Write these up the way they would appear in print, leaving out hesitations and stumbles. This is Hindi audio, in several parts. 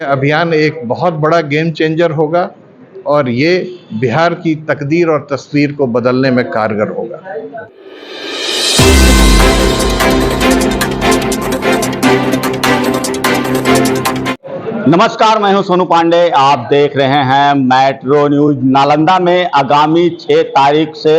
अभियान एक बहुत बड़ा गेम चेंजर होगा और ये बिहार की तकदीर और तस्वीर को बदलने में कारगर होगा। नमस्कार, मैं हूं सोनू पांडे। आप देख रहे हैं मेट्रो न्यूज। नालंदा में आगामी 6 तारीख से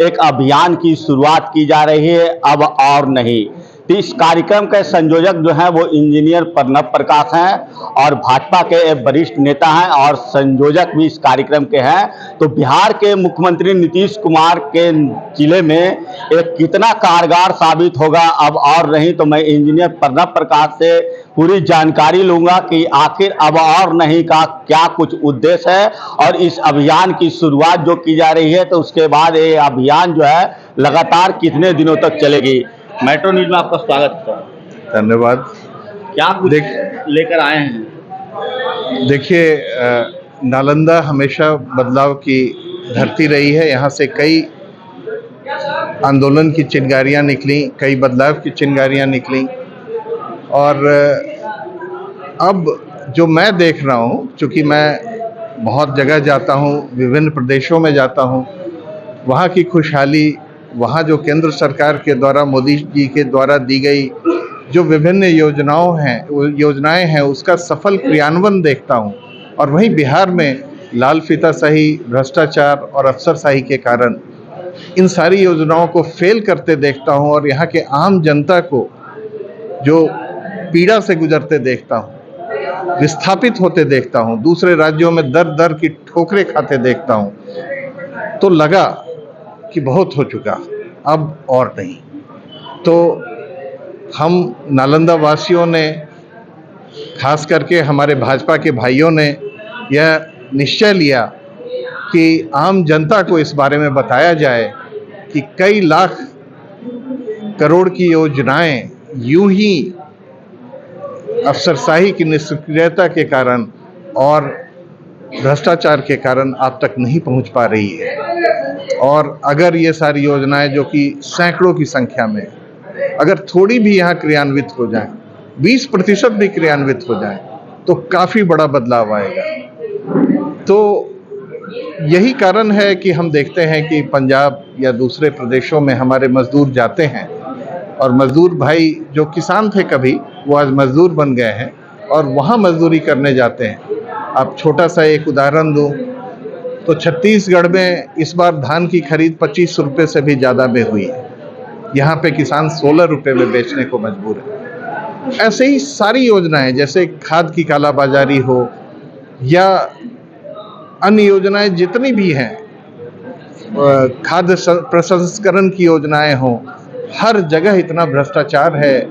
एक अभियान की शुरुआत की जा रही है, अब और नहीं। तो इस कार्यक्रम के संयोजक जो हैं वो इंजीनियर प्रणव प्रकाश हैं और भाजपा के वरिष्ठ नेता हैं और संयोजक भी इस कार्यक्रम के हैं। तो बिहार के मुख्यमंत्री नीतीश कुमार के जिले में एक कितना कारगर साबित होगा, अब और नहीं। तो मैं इंजीनियर प्रणव प्रकाश से पूरी जानकारी लूंगा कि आखिर अब और नहीं का क्या कुछ उद्देश्य है और इस अभियान की शुरुआत जो की जा रही है, तो उसके बाद ये अभियान जो है लगातार कितने दिनों तक चलेगी। मेट्रो न्यूज में आपका स्वागत है। धन्यवाद। क्या कुछ लेकर आए हैं? देखिए, नालंदा हमेशा बदलाव की धरती रही है। यहाँ से कई आंदोलन की चिंगारियाँ निकली, कई बदलाव की चिंगारियाँ निकली और अब जो मैं देख रहा हूँ, चूँकि मैं बहुत जगह जाता हूँ, विभिन्न प्रदेशों में जाता हूँ, वहाँ की खुशहाली, वहाँ जो केंद्र सरकार के द्वारा, मोदी जी के द्वारा दी गई जो विभिन्न योजनाएं हैं उसका सफल क्रियान्वयन देखता हूँ। और वहीं बिहार में लाल फीताशाही, भ्रष्टाचार और अफसरशाही के कारण इन सारी योजनाओं को फेल करते देखता हूँ और यहाँ के आम जनता को जो पीड़ा से गुजरते देखता हूँ, विस्थापित होते देखता हूँ, दूसरे राज्यों में दर दर की ठोकरें खाते देखता हूँ, तो लगा कि बहुत हो चुका, अब और नहीं। तो हम नालंदा वासियों ने, खास करके हमारे भाजपा के भाइयों ने यह निश्चय लिया कि आम जनता को इस बारे में बताया जाए कि कई लाख करोड़ की योजनाएं यूं ही अफसरशाही की निष्क्रियता के कारण और भ्रष्टाचार के कारण आप तक नहीं पहुंच पा रही है। और अगर ये सारी योजनाएं, जो कि सैकड़ों की संख्या में, अगर थोड़ी भी यहाँ क्रियान्वित हो जाए, 20% भी क्रियान्वित हो जाए, तो काफ़ी बड़ा बदलाव आएगा। तो यही कारण है कि हम देखते हैं कि पंजाब या दूसरे प्रदेशों में हमारे मजदूर जाते हैं और मजदूर भाई जो किसान थे कभी, वो आज मजदूर बन गए हैं और वहाँ मजदूरी करने जाते हैं। आप छोटा सा एक उदाहरण दूँ तो छत्तीसगढ़ में इस बार धान की खरीद 25 रुपये से भी ज़्यादा में हुई है। यहाँ पे किसान 16 रुपये में बेचने को मजबूर है। ऐसे ही सारी योजनाएं, जैसे खाद की कालाबाजारी हो या अन्य योजनाएं जितनी भी हैं, खाद्य प्रसंस्करण की योजनाएं हो, हर जगह इतना भ्रष्टाचार है,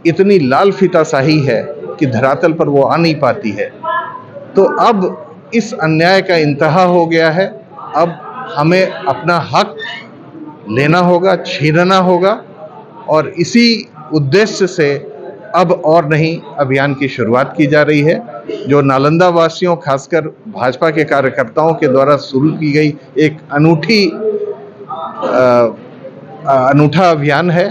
इतनी लाल फीताशाही है कि धरातल पर वो आ नहीं पाती है। तो अब इस अन्याय का इंतहा हो गया है। अब हमें अपना हक लेना होगा, छीनना होगा और इसी उद्देश्य से अब और नहीं अभियान की शुरुआत की जा रही है, जो नालंदा वासियों, खासकर भाजपा के कार्यकर्ताओं के द्वारा शुरू की गई एक अनूठा अभियान है।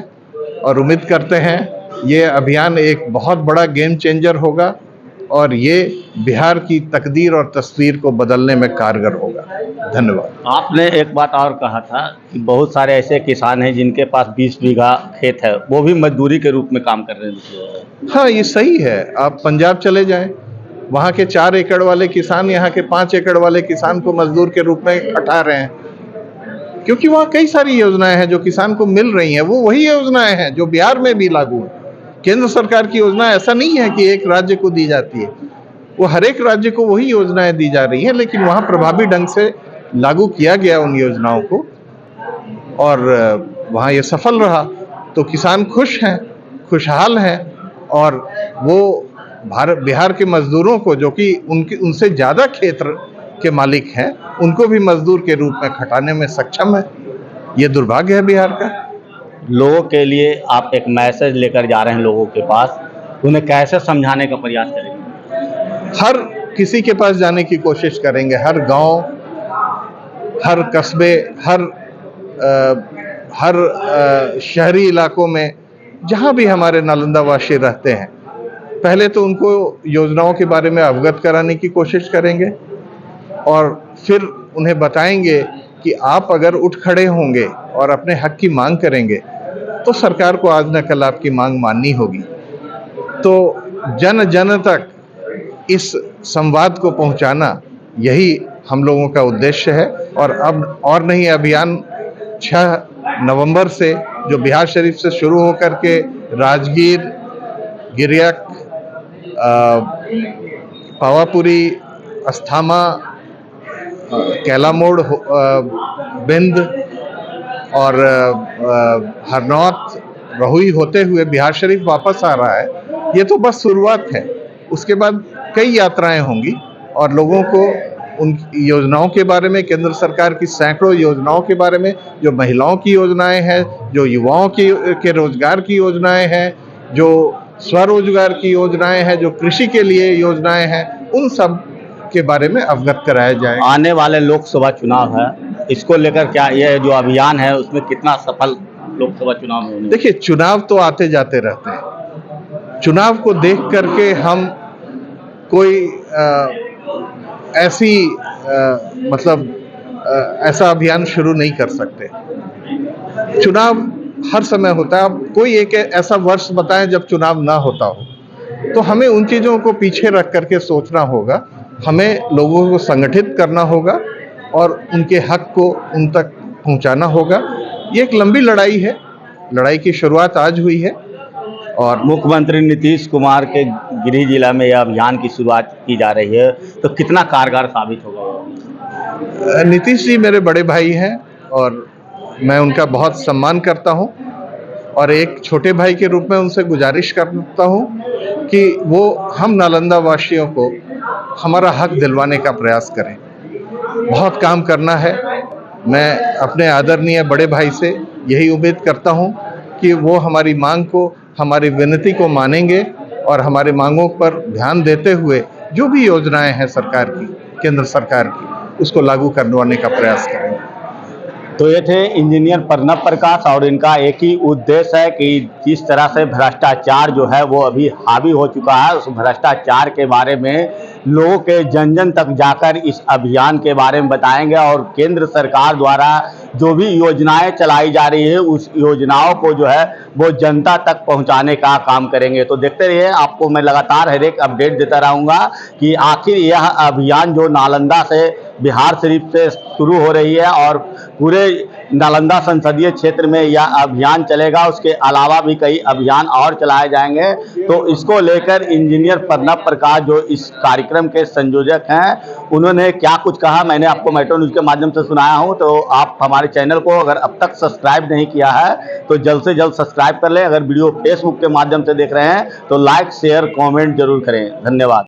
और उम्मीद करते हैं ये अभियान एक बहुत बड़ा गेम चेंजर होगा और ये बिहार की तकदीर और तस्वीर को बदलने में कारगर होगा। धन्यवाद। आपने एक बात और कहा था कि बहुत सारे ऐसे किसान हैं जिनके पास 20 बीघा खेत है, वो भी मजदूरी के रूप में काम कर रहे हैं। हाँ, ये सही है। आप पंजाब चले जाएं, वहाँ के 4 एकड़ वाले किसान यहाँ के 5 एकड़ वाले किसान को मजदूर के रूप में हटा रहे हैं, क्योंकि वहाँ कई सारी योजनाएं हैं जो किसान को मिल रही हैं। वो वही योजनाएं हैं जो बिहार में भी लागू है। केंद्र सरकार की योजना ऐसा नहीं है कि एक राज्य को दी जाती है, वो हर एक राज्य को वही योजनाएं दी जा रही हैं, लेकिन वहाँ प्रभावी ढंग से लागू किया गया उन योजनाओं को और वहाँ ये सफल रहा। तो किसान खुश हैं, खुशहाल हैं और वो बिहार के मजदूरों को, जो कि उनसे ज़्यादा क्षेत्र के मालिक हैं, उनको भी मजदूर के रूप में खटाने में सक्षम है। ये दुर्भाग्य है बिहार का। लोगों के लिए आप एक मैसेज लेकर जा रहे हैं लोगों के पास, उन्हें कैसे समझाने का प्रयास करेंगे? हर किसी के पास जाने की कोशिश करेंगे, हर गांव, हर कस्बे, हर शहरी इलाकों में, जहां भी हमारे नालंदा वासी रहते हैं, पहले तो उनको योजनाओं के बारे में अवगत कराने की कोशिश करेंगे और फिर उन्हें बताएंगे कि आप अगर उठ खड़े होंगे और अपने हक की मांग करेंगे तो सरकार को आज न कल आपकी मांग माननी होगी। तो जन जन तक इस संवाद को पहुंचाना यही हम लोगों का उद्देश्य है। और अब और नहीं, अभियान 6 नवंबर से जो बिहार शरीफ से शुरू होकर के राजगीर, गिरियक, पावापुरी, अस्थामा, कैलामोड़, बिंद और हरनौत, रहुई होते हुए बिहार शरीफ वापस आ रहा है। ये तो बस शुरुआत है, उसके बाद कई यात्राएं होंगी और लोगों को उन योजनाओं के बारे में, केंद्र सरकार की सैकड़ों योजनाओं के बारे में, जो महिलाओं की योजनाएं हैं, जो युवाओं के रोजगार की योजनाएं हैं, जो स्वरोजगार की योजनाएं हैं, जो कृषि के लिए योजनाएं हैं, उन सब के बारे में अवगत कराया जाएगा। आने वाले लोकसभा चुनाव है, इसको लेकर क्या यह जो अभियान है उसमें कितना सफल लोकसभा चुनाव में? देखिए, चुनाव तो आते जाते रहते हैं। चुनाव को देख करके हम कोई ऐसा अभियान शुरू नहीं कर सकते। चुनाव हर समय होता है। अब कोई एक ऐसा वर्ष बताएं जब चुनाव ना होता हो, तो हमें उन चीज़ों को पीछे रख करके सोचना होगा। हमें लोगों को संगठित करना होगा और उनके हक को उन तक पहुंचाना होगा। ये एक लंबी लड़ाई है। लड़ाई की शुरुआत आज हुई है और मुख्यमंत्री नीतीश कुमार के गृह जिला में यह अभियान की शुरुआत की जा रही है, तो कितना कारगर साबित होगा? नीतीश जी मेरे बड़े भाई हैं और मैं उनका बहुत सम्मान करता हूं और एक छोटे भाई के रूप में उनसे गुजारिश करता हूं कि वो हम नालंदा वासियों को हमारा हक दिलवाने का प्रयास करें। बहुत काम करना है। मैं अपने आदरणीय बड़े भाई से यही उम्मीद करता हूं कि वो हमारी मांग को, हमारी विनती को मानेंगे और हमारे मांगों पर ध्यान देते हुए जो भी योजनाएं हैं सरकार की, केंद्र सरकार की, उसको लागू करवाने का प्रयास करेंगे। तो ये थे इंजीनियर प्रणव प्रकाश और इनका एक ही उद्देश्य है कि जिस तरह से भ्रष्टाचार जो है वो अभी हावी हो चुका है, उस भ्रष्टाचार के बारे में लोगों के जन जन तक जाकर इस अभियान के बारे में बताएंगे और केंद्र सरकार द्वारा जो भी योजनाएं चलाई जा रही है उस योजनाओं को जो है वो जनता तक पहुंचाने का काम करेंगे। तो देखते रहिए, आपको मैं लगातार हर एक अपडेट देता रहूँगा कि आखिर यह अभियान जो नालंदा से बिहार शरीफ से शुरू हो रही है और पूरे नालंदा संसदीय क्षेत्र में यह अभियान चलेगा, उसके अलावा भी कई अभियान और चलाए जाएंगे। तो इसको लेकर इंजीनियर प्रणव प्रकाश जो इस कार्यक्रम के संयोजक हैं, उन्होंने क्या कुछ कहा मैंने आपको मेट्रो न्यूज़ के माध्यम से सुनाया हूं। तो आप हमारे चैनल को अगर अब तक सब्सक्राइब नहीं किया है तो जल्द से जल्द सब्सक्राइब कर लें। अगर वीडियो फेसबुक के माध्यम से देख रहे हैं तो लाइक, शेयर, कॉमेंट जरूर करें। धन्यवाद।